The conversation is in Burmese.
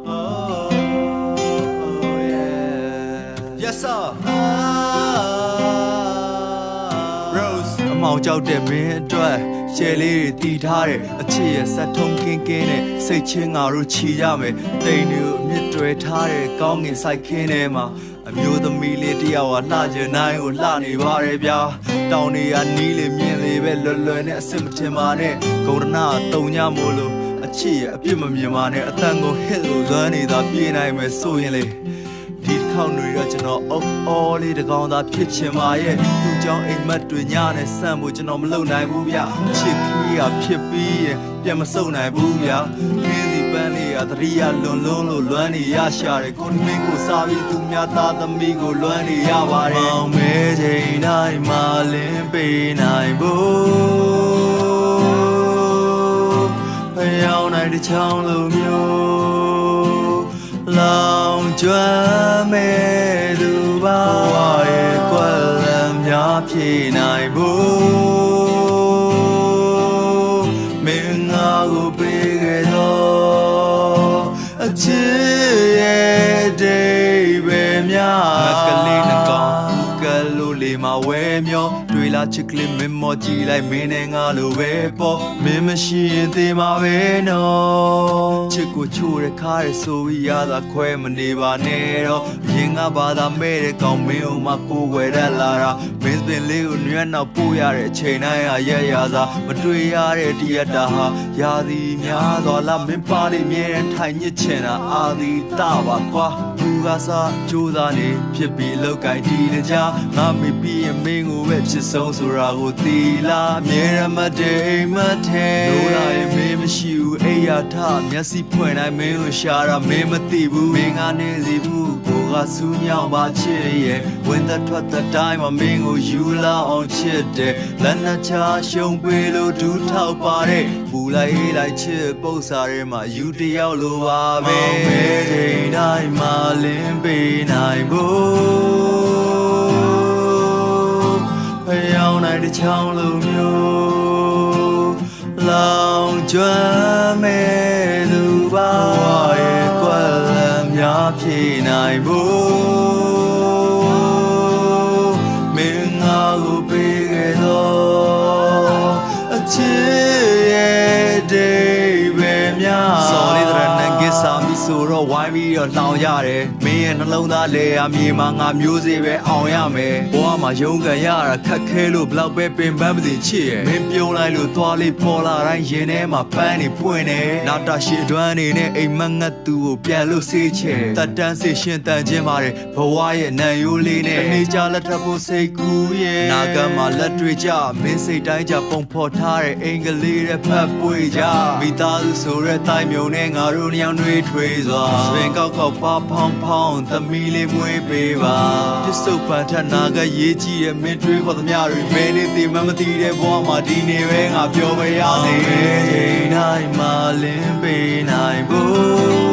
Oh yeah. Yes sir. Rose အမောင်ကြောက်တဲ့မင်းအတွက်ရှယ်လေးတွေတီးထားတယ်အချစ်ရဲ့စက်ထုံးကင်းကင်းနဲ့စိတ်ချင်းငါတို့ချီရမယ်တိမ်တွေကိုအမြင့်တွဲထားတဲ့ကောင်းငင်ဆိုင်ခင်းထဲမှာအမျိုးသမီးလေးတယောက်ဟာလှချင်နိုင်ကိုလှနေပါတယ်ဗျာတောင်တွေကနီးလေမြင်လေပဲလွယ်လွယ်နဲ့အစစ်မထင်ပါနဲ့ဂုဏနာတုံညမို့လို့အချစ်ရဲ့အပြစ်မမြင်ပါနဲ့အတန်ကိုဟစ်လို့လွမ်းနေတာပြေးနိုင်မယ်ဆိုရင်လေဒီခေါင်းတွေတော့ကျွန်တော်အော်လေးတကောင်သာဖြစ်ချင်ပါရဲ့သူ့ကြောင့်အိမ်မက်တွေညနဲ့ဆန့်ဖို့ကျွန်တော်မလုပ်နိုင်ဘူးဗျချစ်ခီးကဖြစ်ပြီးရင်ပြန်မစုံနိုင်ဘူးဗျခင်းစီပန်းလေးကသတိရလွန်လို့လွမ်းနေရရှာတယ်ကိုမင်းကိုစားပြီးသူများသားသမီးကိုလွမ်းနေရပါတယ်မောင်မဲချိန်တိုင်းမှာလင်းပေးနိုင်ဖို့ဖျောင်းနိုင်တဲ့ချောင်းလိုမျိုးလောင်ကျွမ်းမဲ့သူပါဝါရဲ့ကွက်လမ်းများဖြေနိုင်ဖို့မင်းငါကိုပေးခဲ့တော့အချစ်ရဲ့ဒိဗေများကလေးနှကောင်ကလို့လေမဝဲမျောတွေ့လာချစ်ကလေးမင်းမော်ကြည့်လိုက်မင်းနဲ့ငါလိုပဲပေါ့မင်းမရှိရင်သေမှာပဲနော်ချစ်ကိုချိုးရခါရဆိုပြီးရတာခွဲမနေပါနဲ့တော့ရင်ငါဘာသာမဲ့တဲ့ကောင်မင်းဟိုမှာကိုွယ်ရက်လာတာမင်းစပင်လေးကိုညွှန်းတော့ပို့ရတဲ့အချိန်တိုင်းဟာရက်ရသာမတွေ့ရတဲ့တရက်တာဟာရာသီများသောလားမင်းပါလိမြဲထိုင်ညစ်ချင်တာအာသီတာပါကွာသူကစားကြိုးစားနေဖြစ်ပြီးလောက်ကင်တီးတကြားငါမေပြီးရင်မင်းကိုပဲချစ်ဆုံးဆိုတာကိုသိလားမြဲရမတဲ့အိမ်မထဲလို့လာရင်မင်းမရှိဘူးအိယာထမျက်စိဖွင့်တိုင်းမင်းကိုရှာတာမင်းမသိဘူးမင်းကနေစီဘူးကိုကစူးညောင်းပါချစ်ရဲ့ဝင်သက်ထွက်တဲ့တိုင်းမှာမင်းကိုယူလာအောင်ချစ်တယ်လက်နှချရှုံပေးလို့ဒူးထောက်ပါတယ်ပူလိုက်အေးလိုက်ချစ်ပု္ပ္ပစာထဲမှာယူတယောက်လိုပါပဲမဲချိန်တိုင်းမှာလင်းပေးနိုင်ဖို့ဖျောင်းနိုင်တဲ့ချောင်းလိုမျိုးလောင်ကျွမ်းမဲ့သူပါဝါရဲ့ကွက်လမ်းများဖြေနိုင်ဖို့မင်းငါကိုပေးခဲ့တော့အချစ်ရဲ့ဒိဗေများစော်လေးတဲ့နန်ကစ်စာမီဆိုတော့ဝိုင်းပြီးတော့လောင်ရတယ်မင်းရဲ့နှလုံးသားလေအမြေမှာငါမျိုးစေ့ပဲအောင်ရမယ်ဘဝမှာရုန်းကန်ရတာခက်ခဲလို့ဘလောက်ပဲပင်ပန်းမသိချစ်ရဲ့မင်းပြုံးလိုက်လို့သွားလေးပေါ်လာတိုင်းရင်ထဲမှာပန်းနေပွင့်နေနာတာရှည်တွန်းနေနဲ့အိမ်မက်ငတ်သူကိုပြန်လို့ဆေးချဲတတ်တန်းစေရှင်တန်ခြင်းပါတယ်ဘဝရဲ့နံရိုးလေးနဲ့နေကြလက်ထပ်ဖို့စိတ်ကူးရဲ့နာကမှာလက်တွေ့ကြမင်းစိတ်တိုင်းကြပုံဖော်ထားတဲ့အင်္ဂလိပ်ရဲ့ဖတ်ပွေကြမိသားစုဆိုတဲ့တိုင်းမြုံနဲ့ငါတို့နှစ်ယောက်နှွေးထွေးစွာစပင်ကောက်ကောက်ပါဖောင်းဖောင်းသမီးလေးမွေးပေးပါပစ္စုပန်ထနာကရေးကြည့်ရဲ့မင်းတွေးခေါ်သမျှတွေဘယ်နေသိမှမသိတဲ့ဘဝမှာဒီနေပဲငါပြောမရသေးချိန်တိုင်းမှာလင်းပေးနိုင်ဖို့